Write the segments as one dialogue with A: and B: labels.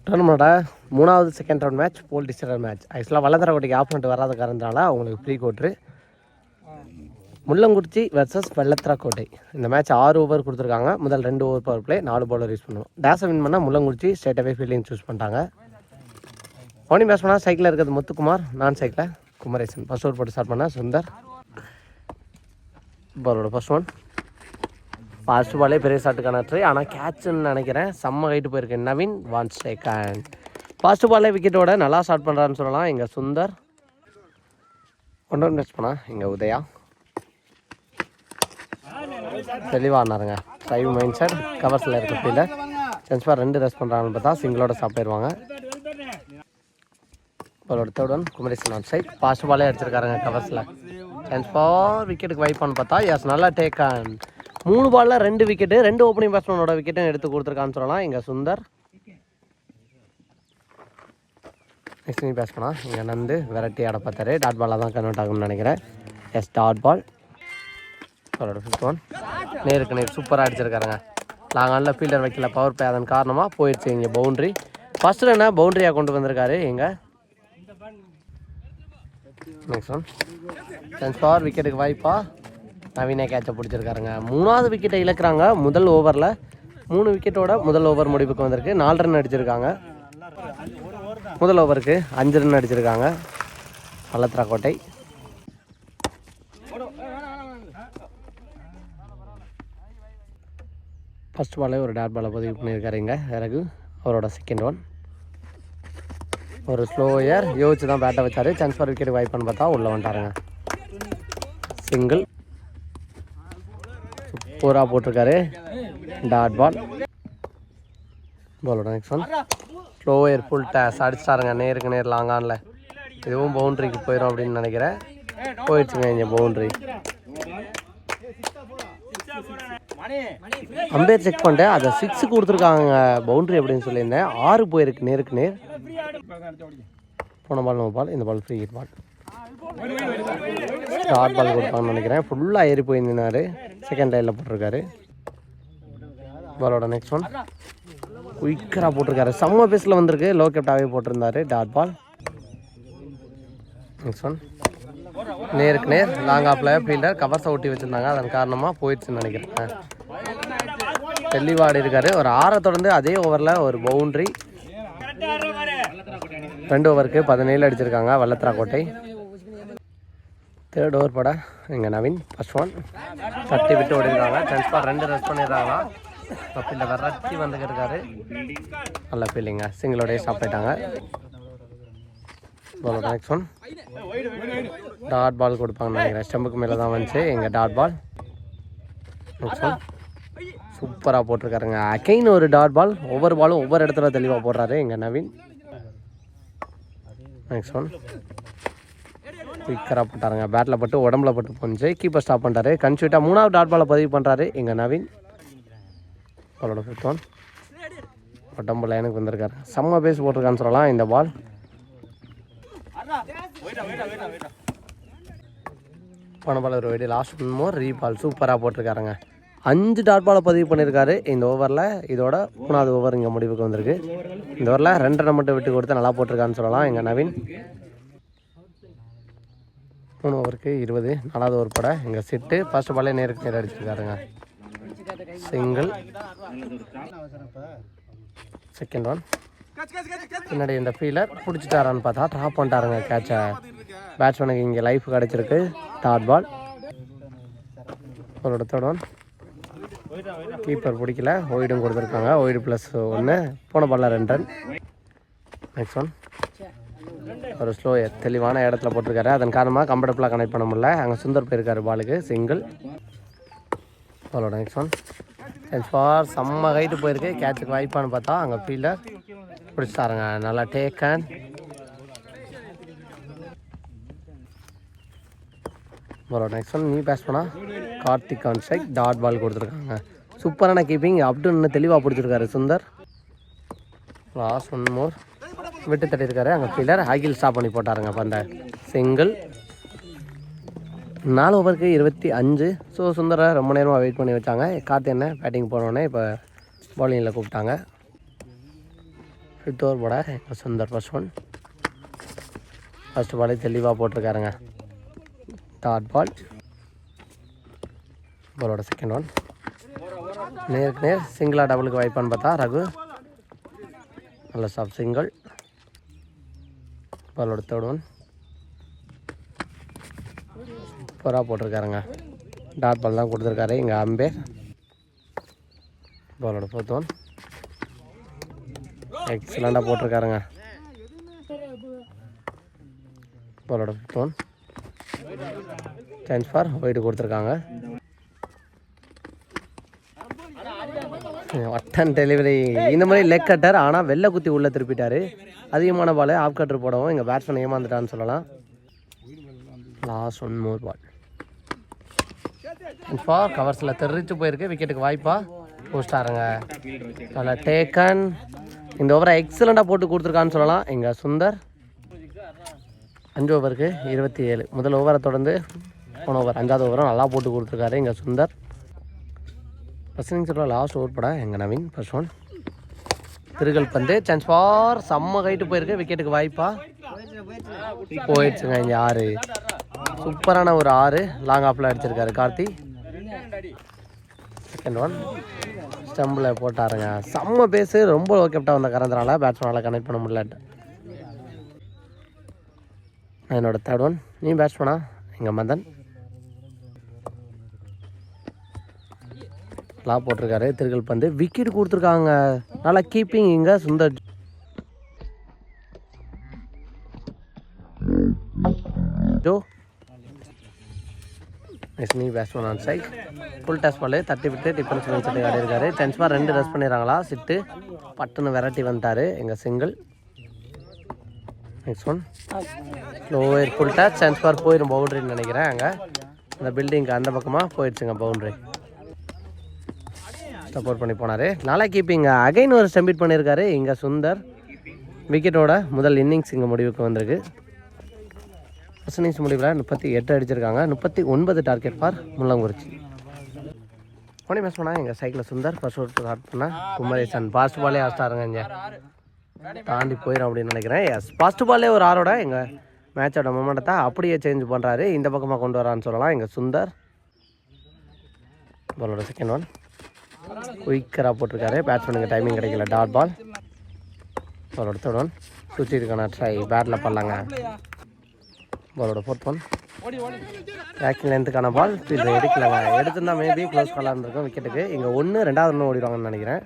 A: டோர்னமெண்ட்டோட 3வது second round match போல் டிஸ்டர் match. ஆக்சுவலாக வல்லத்தரக்கோட்டைக்கு opponent வராத காரணத்தினால அவங்களுக்கு ப்ரீ கோட்ரு. முள்ளங்குறிச்சி வர்சஸ் வெள்ளத்தரக்கோட்டை. இந்த மேட்ச் 6 ஓவர் கொடுத்துருக்காங்க. முதல் 2 over power play 4 bowler use பண்ணுவோம். டேஸை வின் பண்ணால் முள்ளங்குறிச்சி ஸ்ட்ரெயிட்டாகவே ஃபீல்டிங் சூஸ் பண்ணிட்டாங்க. ஓனி பேட்ஸ் பண்ணால் சைக்கிளில் இருக்கிறது முத்துக்குமார், நான் சைக்கிளில் குமரேசன். ஃபர்ஸ்ட் ஓவர் போட்டு ஸ்டார்ட் பண்ணால் சுந்தர். பாலோட ஃபர்ஸ்ட் ஒன். ஃபர்ஸ்ட் பாலே பெரிய ஷாட்டுக்கான ட்ரை, ஆனால் கேட்சுன்னு நினைக்கிறேன். செம்ம ஹைட்டு போயிருக்கேன். நவீன் வான் செகண்ட். ஃபர்ஸ்ட் பாலே விக்கெட்டோட நல்லா ஸ்டார்ட் பண்ணுறான்னு சொல்லலாம். இங்கே சுந்தர். 1 ரன் பேட்ஸ் பண்ணால் இங்கே உதயா தெளிவாக ஆனாருங்க. டைவ் மைண்ட் செட் கவர்ஸில் இருக்க ஃபீல்டர். சான்ஸ் ஃபார் 2 ரெஸ்ட் பண்ணுறாங்கன்னு பார்த்தா சிங்கிளோட சாப்பிடுவாங்க. பாலோட third one Kumaresan on side. Fast பாலே அடிச்சிருக்காருங்க கவர்ஸில். சான்ஸ் ஃபார் விக்கெட்டுக்கு வைப்பான்னு பார்த்தா எஸ் நல்லா டேக் ஆன். 3 பாலில் 2 விக்கெட்டு. 2 ஓப்பனிங் பேட்ஸ்மேனோட விக்கெட்டும் எடுத்து கொடுத்துருக்கான்னு சொல்லலாம். இங்கே சுந்தர். நெக்ஸ்ட் நீ பேட்ஸ் பண்ணால் இங்கே நந்து வெரைட்டி ஆட பார்த்தாரு. டாட் பாலாக தான் கன்வெர்ட் ஆகும்னு நினைக்கிறேன். Yes dot ball. அவரோட 5th ஒன். நேருக்கு நேர் சூப்பராக அடிச்சிருக்காருங்க. லாங் ஆனில் ஃபீல்டர் வைக்கல, பவர் பிளே. அதன் காரணமாக போயிடுச்சு இங்கே பவுண்ட்ரி. ஃபர்ஸ்ட் ரன்னை பவுண்ட்ரியாக கொண்டு வந்திருக்காரு இங்கே. Next one. சான்ஸ் ஃபார் விக்கெட்டுக்கு வாய்ப்பா நவீனே கேட்சை பிடிச்சிருக்காருங்க. 3வது விக்கெட்டை இழக்கிறாங்க முதல் ஓவரில். 3 விக்கெட்டோட முதல் ஓவர் முடிவுக்கு வந்திருக்கு. 4 ரன் அடிச்சிருக்காங்க. முதல் ஓவருக்கு 5 ரன் அடிச்சிருக்காங்க வல்லத்தரக்கோட்டை. ஃபர்ஸ்ட் பாலே ஒரு டாட் பாலை பதிவு பண்ணியிருக்காரு இங்கே ரகு. அவரோட செகண்ட் ஒன். ஒரு ஸ்லோயர் யோசிச்சு தான் பேட்டை வச்சார். சான்ஸ் ஃபார் விக்கெட் வாய்ப்புன்னு பார்த்தா உள்ளே வந்துட்டாருங்க. சிங்கிள் சூப்பராக போட்டிருக்காரு. Dot ball. பாலோட next one. Slower full toss அடிச்சிட்டாருங்க நேருக்கு நேர் லாங் ஆனில். இதுவும் பவுண்ட்ரிக்கு போயிடும் அப்படின்னு நினைக்கிறேன். போயிடுச்சுங்க இங்கே பவுண்ட்ரி. அம்பேர் செக் பண்ணிட்டு அதை 6 கொடுத்துருக்காங்க பவுண்ட்ரி அப்படின்னு சொல்லியிருந்தேன். 6 போயிருக்கு நேருக்கு நேர். போன பால் நம்ம பால், இந்த ball free hit ball. Short ball கொடுப்பாங்கன்னு நினைக்கிறேன். ஃபுல்லாக ஏறி போயிருந்தாரு. செகண்ட் லைனில் போட்டிருக்காரு. பாலோட நெக்ஸ்ட் ஒன். குயிக்கராக போட்டிருக்காரு. செம்ம பேஸில் வந்திருக்கு. லோ கேப்டாகவே போட்டிருந்தாரு. Dot ball. Next one. நேருக்கு நேர் லாங் ஆஃபில் ஃபீல்டர் கவர்ஸை ஒட்டி வச்சுருந்தாங்க. அதன் காரணமாக போயிடுச்சுன்னு நினைக்கிறேன். தெளிவாடி இருக்காரு. ஒரு 6 தொடர்ந்து அதே ஓவரில் ஒரு பவுண்ட்ரி. 2 ஓவருக்கு 17 அடிச்சிருக்காங்க வல்லத்தரக்கோட்டை. தேர்ட் ஓவர் பட இங்கே நவீன் ஃபர்ஸ்ட் ஒன். தட்டி விட்டு ஓடிருக்காங்க. சான்ஸ் ஃபார் 2 ரெஸ்ட் பண்ணிடுறாங்களா. ஃபீல்டர் வெரைட்டி வந்துக்கிட்டு இருக்காரு. நல்ல ஃபீல்டிங்க. சிங்கிளோடய ஸ்டாப் ஆகிட்டாங்க. பாலோட நெக்ஸ்ட் ஒன். டாட் பால் கொடுப்பாங்கன்னு நினைக்கிறேன். ஸ்டெம்புக்கு மேலே தான் வந்துச்சு இங்கே டாட் பால். Next one. சூப்பராக போட்டிருக்காருங்க. அகைன் ஒரு டாட் பால். ஒவ்வொரு பாலும் ஒவ்வொரு இடத்துல தெளிவாக போடுறாரு இங்கே நவீன். Next one. குயிக்கராக போட்டாருங்க. பேட்டில் பட்டு உடம்புல பட்டு போச்சு. கீப்பர் ஸ்டாப் பண்ணுறாரு. கன்ஸ்யூட்டாக 3வது டாட் பாலை பதிவு பண்ணுறாரு இங்கே நவீன். பாலோட 5th ஒன். உடம்பு லைனுக்கு வந்திருக்காரு. செம்ம பேஸ் போட்டிருக்கான்னு சொல்லலாம் இந்த பால். போன பால் ஒரு வெடி லாஸ்ட் மோர் ரீபால் சூப்பராக போட்டிருக்காருங்க. 5 டாட் பாலை பதிவு பண்ணியிருக்காரு இந்த ஓவரில். இதோட 3வது ஓவர் இங்கே முடிவுக்கு வந்திருக்கு. இந்த ஓவரில் 2 ரன் மட்டும் விட்டு கொடுத்து நல்லா போட்டிருக்கான்னு சொல்லலாம் எங்கள் நவீன். 3 ஓவருக்கு 20. 4வது ஓவர் பட இங்கே சிட்டு. ஃபர்ஸ்ட் பாலே நேருக்கு நேர் அடிச்சிருக்காருங்க. சிங்கிள். Second one. பின்னாடி இந்த ஃபீல்டர் பிடிச்சிட்டாரான்னு பார்த்தா ட்ராப் பண்ணிட்டாருங்க கேட்சை. பேட்ஸ்மேனுக்கு இங்கே லைஃப் கிடச்சிருக்கு. Dot ball. அவரோட தேர்ட் ஒன். கீப்பர் பிடிக்கல. ஒய்டும் கொடுத்துருக்காங்க. ஒய்டு +1. போன பாலில் 2 ரன். Next one. ஒரு ஸ்லோயர் தெளிவான இடத்துல போட்டிருக்காரு. அதன் காரணமாக கம்ஃபர்டபுளாக கனெக்ட் பண்ண முடியல. அங்கே சுந்தர் போயிருக்காரு பாலுக்கு. சிங்கிள். அவரோட நெக்ஸ்ட் ஒன். ஃபார் செம்ம ஹைட்டு போயிருக்கு. கேட்சுக்கு வாய்ப்பான்னு பார்த்தா அங்கே ஃபீல்டர் பிடிச்சிட்டாருங்க. நல்லா டேக்கன். அவரோட நெக்ஸ்ட் ஒன். நீ பேட்ஸ் பண்ணால் Karthik on strike. Dot ball கொடுத்துருக்காங்க. சூப்பரான கீப்பிங். அப்டு தெளிவாக பிடிச்சிருக்காரு சுந்தர். லாஸ்ட் 1 மோர் விட்டு தட்டியிருக்காரு அங்கே ஃபீல்டர். ஹைகில் ஸ்டாப் பண்ணி போட்டாருங்க அப்போ அந்த சிங்கிள். 4 ஓவருக்கு 25. ஸோ சுந்தரை ரொம்ப நேரமாக வெயிட் பண்ணி வச்சாங்க. கார்த்தி என்ன பேட்டிங் போனோடனே இப்போ பவுலிங்கில் கூப்பிட்டாங்க. ஃபிஃப்த் ஓவர் போட எங்கள் சுந்தர் ஃபர்ஸ்ட் ஒன். ஃபர்ஸ்ட் பாலே தெளிவாக போட்டிருக்காருங்க. Dot ball. பாலோட செகண்ட் ஒன். நேருக்கு நேர் சிங்கிளாக டபுளுக்கு வாய்ப்பான்னு பார்த்தா ரகு நல்ல ஸ்டாப் சிங்கிள். பாலோட தேர்ட் ஒன். சூப்பராக போட்டிருக்காருங்க. டாட் பால் தான் கொடுத்துருக்காரு இங்கே அம்பேர். பாலோட ஃபோர்த் ஒன். எக்ஸலண்டாக போட்டிருக்காருங்க. பாலோட fifth one. Chance for wide கொடுத்துருக்காங்க. அட்டன் டெலிவரி. இந்த மாதிரி லெக் கட்டர், ஆனால் வெள்ளை குத்தி உள்ளே திருப்பிட்டார். அதிகமான பால் ஆஃப் கட்டர் போடவும் எங்கள் பேட்ஸ்மேன் ஏமாந்துட்டான்னு சொல்லலாம். Last one more ball. Four கவர்ஸில் தெரிச்சு போயிருக்கு. விக்கெட்டுக்கு வாய்ப்பா போஸ்டாருங்க. நல்லா டேக்கன். இந்த ஓவரை எக்ஸலண்ட்டாக போட்டு கொடுத்துருக்கான்னு சொல்லலாம் எங்கள் சுந்தர். 5 ஓவருக்கு 27. முதல் ஓவரை தொடர்ந்து போன ஓவர் 5வது ஓவரும் நல்லா போட்டு கொடுத்துருக்காரு எங்கள் சுந்தர். ஃபர்ஸ்ட் இன்னிங்ஸில் லாஸ்ட் ஓவர் பட எங்கள் நவீன் ஃபர்ஸ்ட் ஒன். திருகல் பந்து. சான்ஸ் ஃபார் செம்ம கைட்டு போயிருக்கு. விக்கெட்டுக்கு வாய்ப்பா போயிடுச்சுங்க. இங்கே 6. சூப்பரான ஒரு 6 லாங் ஆஃபில் அடிச்சிருக்காரு கார்த்தி. Second one. ஸ்டம்பில் போட்டாருங்க. செம்ம பேஸு. ரொம்ப லோ கேப்டாக வந்த காரணத்தினால பேட்ஸ்மேனால் கனெக்ட் பண்ண முடியல. என்னோட தேர்ட் ஒன். நீ பேட்ஸ்மேனா எங்கள் மதன். லா போட்டிருக்காரு. திருகல் பந்து. விக்கெட் கொடுத்துருக்காங்க. நல்லா கீப்பிங் இங்கே சுந்தர். ஜோ நீ batsman on side. Full toss ball தட்டி விட்டு டிஃபென்ஸ் வச்சுட்டு ஆடி இருக்காரு. சான்ஸ் ஃபார் 2 ரஸ் பண்ணிடுறாங்களா. சிட்டு பட்டுன்னு வெரைட்டி வந்துட்டார் எங்கள் single. Next one. Slower full touch. Chance for போயிடும் பவுண்ட்ரின்னு நினைக்கிறேன். அங்கே அந்த பில்டிங்க்கு அந்த பக்கமாக போயிடுச்சுங்க பவுண்ட்ரி. சப்போர்ட் பண்ணி போனார். நல்லா கீப்பிங்க. அகைன் ஒரு ஸ்டம்பிட் பண்ணியிருக்காரு இங்கே சுந்தர். விக்கெட்டோட முதல் இன்னிங்ஸ் இங்கே முடிவுக்கு வந்திருக்கு. ஃபர்ஸ்ட் இன்னிங்ஸ் முடிவில் 38 அடிச்சிருக்காங்க. 39 டார்கெட் ஃபார் முள்ளங்குறிச்சி. போனி மேட்ச் பண்ணால் எங்கள் சைக்கிளில் சுந்தர். ஃபர்ஸ்ட் ஓவர் ஸ்டார்ட் பண்ணால் குமரேசன். ஃபாஸ்ட் பாலே ஆஸ்டாருங்க. இங்கே தாண்டி போயிடும் அப்படின்னு நினைக்கிறேன். எஸ், ஃபர்ஸ்ட் பாலே ஒரு 6ஓட எங்கள் மேட்சோட மொமெண்டத்தை அப்படியே சேஞ்ச் பண்ணுறாரு. இந்த பக்கமாக கொண்டு வரான்னு சொல்லலாம் எங்கள் சுந்தர். பாலோட செகண்ட் ஒன். குயிக்கராக போட்டிருக்காரு. பேட்ஸ்மேனுக்கு டைமிங் கிடைக்கல. Dot ball. பாலோட தேர்ட் ஒன். சுற்றி இருக்கான ட்ரை பேட்டில் பண்ணலாங்க. பாலோட ஃபோர்த் ஒன். பேக்கிங் லென்த்துக்கான பால் ஃபீல்டு எடுக்கலாங்க. எடுத்துருந்தா மேபி க்ளோஸ் காலாக இருந்திருக்கும் விக்கெட்டுக்கு. இங்கே 1 2வது ஒன்று ஓடிடுவாங்கன்னு நினைக்கிறேன்.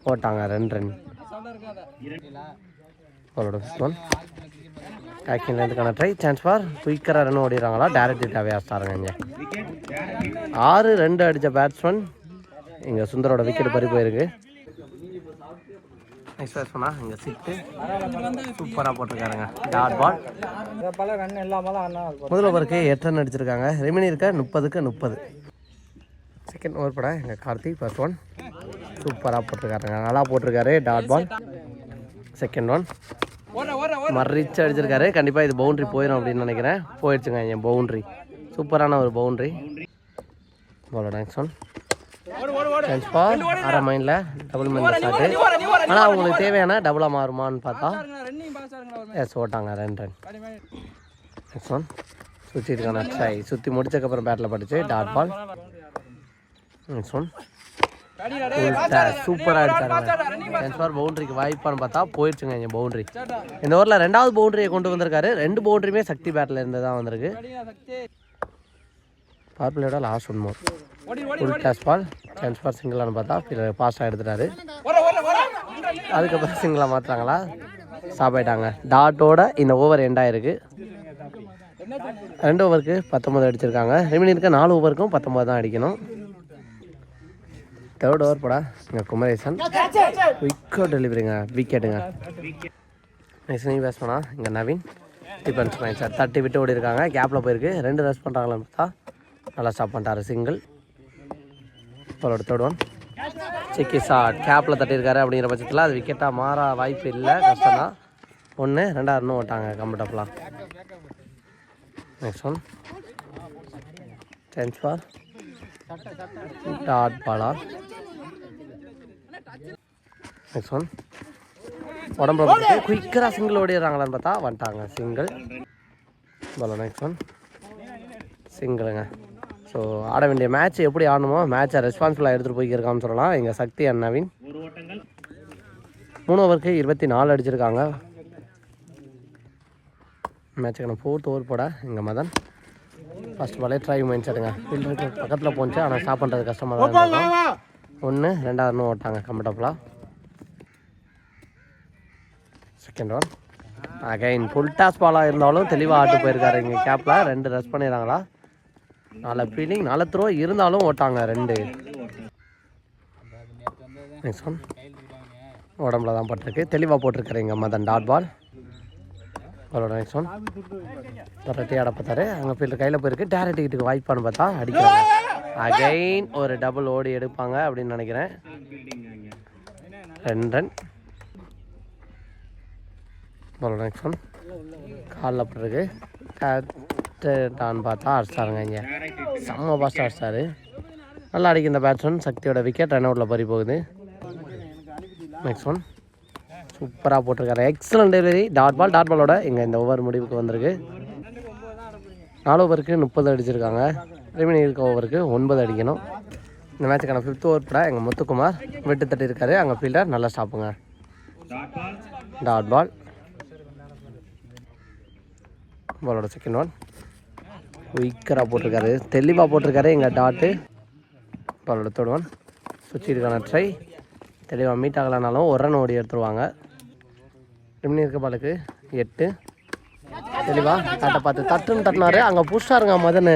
A: போட்டாங்க 2 ரன். பாலோட ஃபிஃப்த் ஒன். பேக்கிங் லென்த்துக்கான ட்ரை. சான்ஸ் ஃபார் குயிக்கராக ரன் ஓடிடுறாங்களா. டேரக்ட் ஹிட்டாகவே ஆஸ்டாருங்க. இங்கே 6 அடித்த பேட்ஸ்மேன் இங்கே சுந்தரோட விக்கெட் பறி போயிருக்கு. நெக்ஸ்ட் பேட்ஸ்மேனா இங்கே சிட்டு சூப்பராக போட்டிருக்காருங்க. Dot ball. முதல் ஓவருக்கு 8 ரன் அடிச்சிருக்காங்க. ரெமினி இருக்க 30க்கு 30. செகண்ட் ஓவர் பட எங்கள் கார்த்தி ஃபர்ஸ்ட் ஒன். சூப்பராக போட்டிருக்காருங்க. நல்லா போட்டிருக்காரு. Dot ball. Second one. மறிச்சு அடிச்சிருக்காரு. கண்டிப்பாக இது பவுண்ட்ரி போயிடும் அப்படின்னு நினைக்கிறேன். போயிடுச்சுங்க என் பவுண்ட்ரி. சூப்பரான ஒரு பவுண்ட்ரி. பாலோட நெக்ஸ்ட் ஒன். சான்ஸ் ஃபார் அரை மைண்டில் டபுள் மைண்டில் ஸ்டார்ட்டு. ஆனால் அவங்களுக்கு தேவையான டபுளாக மாறுமான்னு பார்த்தா எஸ் ஓட்டாங்க 2 ரன். Next one. சுற்றி இருக்கான ட்ரை. சுற்றி முடிச்சதுக்கப்புறம் பேட்டில் பட்டுச்சு. Dot ball. Next one. சூப்பராக அடிச்சாருங்க. சான்ஸ் ஃபார் பவுண்ட்ரிக்கு வாய்ப்பான்னு பார்த்தா போயிடுச்சுங்க இங்கே பவுண்ட்ரி. இந்த ஓவரில் 2வது பவுண்ட்ரியை கொண்டு வந்திருக்காரு. 2 பவுண்ட்ரியுமே சக்தி பேட்டில் இருந்து தான் வந்திருக்கு. பவர் பிளேயோட last one more. Full toss ball. Chance for சிங்கிளானு பார்த்தா ஃபாஸ்ட்டாக எடுத்துட்டாரு. அதுக்கப்புறம் சிங்கிளாக மாற்றுறாங்களா. ஸ்டாப் ஆகிட்டாங்க. டாட்டோட இந்த ஓவர் எண்ட் ஆகிருக்கு. 2 ஓவருக்கு 19 அடிச்சிருக்காங்க. ரெமினி இருக்க 4 ஓவருக்கும் 19 தான் அடிக்கணும். தேர்ட் ஓவர் போட இங்கே குமரேசன். குயிக்காக டெலிவரிங்க. விக்கெட்டுங்க. நெக்ஸ்ட் நீ பேட்ஸ்மேனா இங்கே நவீன். டிஃபென்ஸ் மேன் சார் தட்டி விட்டு ஓடி இருக்காங்க. கேப்பில் போயிருக்கு. 2 ரஸ் பண்ணுறாங்களான்னு பார்த்தா நல்லா ஸ்டாப் பண்ணிட்டாரு சிங்கிள். பாலோட தேர்ட் ஒன். சிக்கி ஷாட். கேப்பில் தட்டியிருக்காரு. அப்படிங்கிற பட்சத்தில் அது விக்கெட்டாக மாற வாய்ப்பு இல்லை. கஷ்டம் தான். 1 2 ரன் ஓட்டாங்க கம்ஃபர்டபுளாக. Next one. Chance for dot Bala. Next one. உடம்புல போட்டு குயிக்கராக சிங்கிள் ஓடிடுறாங்களான்னு பார்த்தா வந்துட்டாங்க சிங்கிள். போல நெக்ஸ்ட் ஒன் சிங்கிளுங்க. ஸோ ஆட வேண்டிய மேட்ச் எப்படி ஆடணுமோ மேட்சை ரெஸ்பான்சிபிளாக எடுத்துகிட்டு போய்க்கிருக்கான்னு சொல்லலாம் எங்கள் சக்தி அண்ட் நவீன். 3 ஓவருக்கு 24 அடிச்சிருக்காங்க. மேட்சுக்கான 4th ஓவர் போட எங்கள் மதன் ஃபர்ஸ்ட் பாலே ட்ரை மைண்ட் செட்டுங்க. ஃபீல்டருக்கு பக்கத்தில் போச்சு, ஆனால் ஸ்டாப் பண்ணுறது கஷ்டமாக தான் இருக்கும். 1 2 ஓட்டாங்க கம்ஃபர்டபுளாக. Second one again full toss பாலாக இருந்தாலும் தெளிவாக ஆட்டு போயிருக்காரு இங்கே கேப்பில். 2 ரஷ் பண்ணிடுறாங்களா. 4 ஃபீல்டிங் 4 த்ரோ இருந்தாலும் ஓட்டாங்க 2. நெக்ஸ்ட் ஒன் உடம்புல தான் போட்டிருக்கு, தெளிவாக போட்டிருக்காரு இங்கே மதன் டாட் பால். அவரோட நெக்ஸ்ட் ஒன் ரெட்டி ஆட பார்த்தாரு, அங்கே ஃபீல்டர் கையில் போயிருக்கு. டேரக்ட் டிக்கெட்டுக்கு வாய்ப்பான்னு பார்த்தா அடிக்கிறாங்க. அகைன் ஒரு டபுள் ஓடி எடுப்பாங்க அப்படின்னு நினைக்கிறேன். 2 ரன். அவரோட நெக்ஸ்ட் ஒன் காலில் போட்டிருக்கு. டான்னு பார்த்தா அடிச்சாருங்க இங்கே. செம்ம பாஸ்டாக அடிச்சாரு. நல்லா அடிக்க இந்த பேட்ஸ்மேன். சக்தியோட விக்கெட் ரன் அவுட்டில் பறி போகுது. நெக்ஸ்ட் ஒன் சூப்பராக போட்டிருக்காரு. Excellent delivery. டாட் பாலோட இங்கே இந்த ஓவர் முடிவுக்கு வந்திருக்கு. 4 ஓவருக்கு 30 அடிச்சிருக்காங்க. ரிமைனிங் இருக்க ஓவருக்கு 9 அடிக்கணும். இந்த மேட்சுக்கான 5th ஓவர் கூட எங்கள் முத்துக்குமார் விட்டு தட்டி இருக்காரு. அங்கே ஃபீல்டர் நல்லா ஸ்டாப்புங்க. Dot ball. பாலோட செகண்ட் ஒன் குயிக்கராக போட்டிருக்காரு, தெளிவாக போட்டிருக்காரு எங்கள் டாட்டு. பாலோட தேர்ட் ஒன் சுவிட்சிருக்கான ட்ரை தெளிவாக மீட் ஆகலைனாலும் 1 ரன் ஓடி எடுத்துருவாங்க. ரிமினி இருக்க பாலுக்கு 8 தெளிவாக தட்டை பார்த்து தட்டுன்னு தட்டினாரு. அங்கே புஷ்ஷாருங்க மதன்.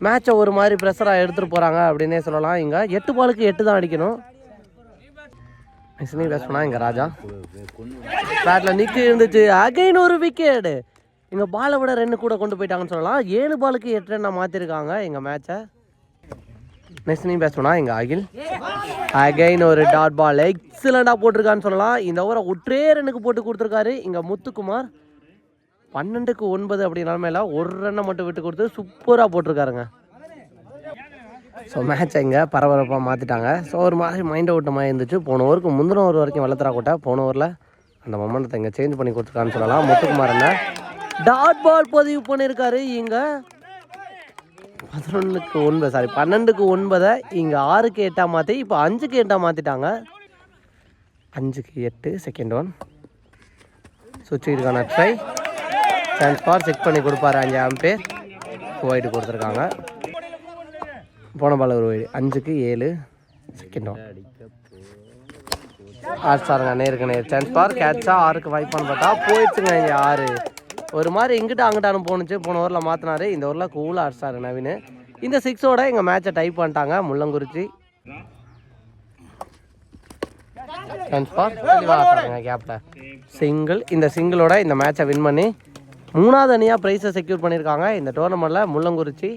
A: மேட்சை ஒரு மாதிரி ப்ரெஷராக எடுத்துகிட்டு போகிறாங்க அப்படின்னே சொல்லலாம். இங்கே 8 பாலுக்கு 8 தான் அடிக்கணும். மிஸ்னி பேஸ் பண்ணால் இங்கே ராஜா பேட்டில் நிற்க இருந்துச்சு. அகைன் ஒரு விக்கெட். இங்கே பாலை விட 2 கூட கொண்டு போயிட்டாங்கன்னு சொல்லலாம். 7 பாலுக்கு 8 ரன் மாற்றிருக்காங்க எங்கள் மேட்சை. நெக்ஸ்ட் நீ பேஸ் பண்ணா இங்கே அகில் அகைன் ஒரு டாட் பால் எக்ஸலண்டாக போட்டிருக்கான்னு சொல்லலாம். இந்த ஓவரை ஒற்றே ரன்னுக்கு போட்டு கொடுத்துருக்காரு இங்கே முத்துக்குமார். 12க்கு 9 அப்படின்னாலுமே இல்லை, 1 ரன்னை மட்டும் விட்டு கொடுத்து சூப்பராக போட்டிருக்காருங்க. ஸோ மேட்சை இங்கே பரபரப்பாக மாற்றிட்டாங்க. ஸோ ஒரு மாதிரி மைண்ட் அவுட் மாதிரி இருந்துச்சு. போன ஓவருக்கு முந்தின ஓவர் வரைக்கும் வளர்த்துறா கூட்ட போன ஓவரில் அந்த மொமெண்டத்தை இங்கே சேஞ்ச் பண்ணி கொடுத்துருக்கான்னு சொல்லலாம். முத்துக்குமார் என்ன டாட் பால் பதிவு பண்ணியிருக்காரு இங்கே. 11க்கு 9 சாரி 12க்கு 9 இங்கே 6க்கு 8 மாற்றி இப்போ 5க்கு 8 மாற்றிட்டாங்க. 5க்கு 8 செகண்ட் ஒன் சுவிட்சுக்கான ட்ரை சான்ஸ் பார் செக் பண்ணி கொடுப்பாரு. 5 ஆம்பேர் ஒயிட் கொடுத்துருக்காங்க. போன பால் ஒரு ஒயிட். 5க்கு 7 செகண்ட் ஒன் ஆட்சாருங்க. நேருக்கு நேர் சான்ஸ் பார் கேட்சா 6க்கு வாய்ப்பான்னு பார்த்தா போயிடுச்சுங்க இங்கே 6. ஒரு மாதிரி இங்கிட்ட அங்கிட்டானு போணுச்சு. போன ஓவரில் மாற்றினாரு. இந்த ஓவரில் கூலாக அடிச்சாரு நவீன். இந்த 6ஓட எங்கள் மேட்சை டைப் பண்ணிட்டாங்க முள்ளங்குறிச்சி. கேப்பில் சிங்கிள். இந்த சிங்கிளோட இந்த மேட்சை வின் பண்ணி 3வது அணியாக ப்ரைஸை செக்யூர் பண்ணியிருக்காங்க இந்த டோர்னமெண்ட்டில் முள்ளங்குறிச்சி.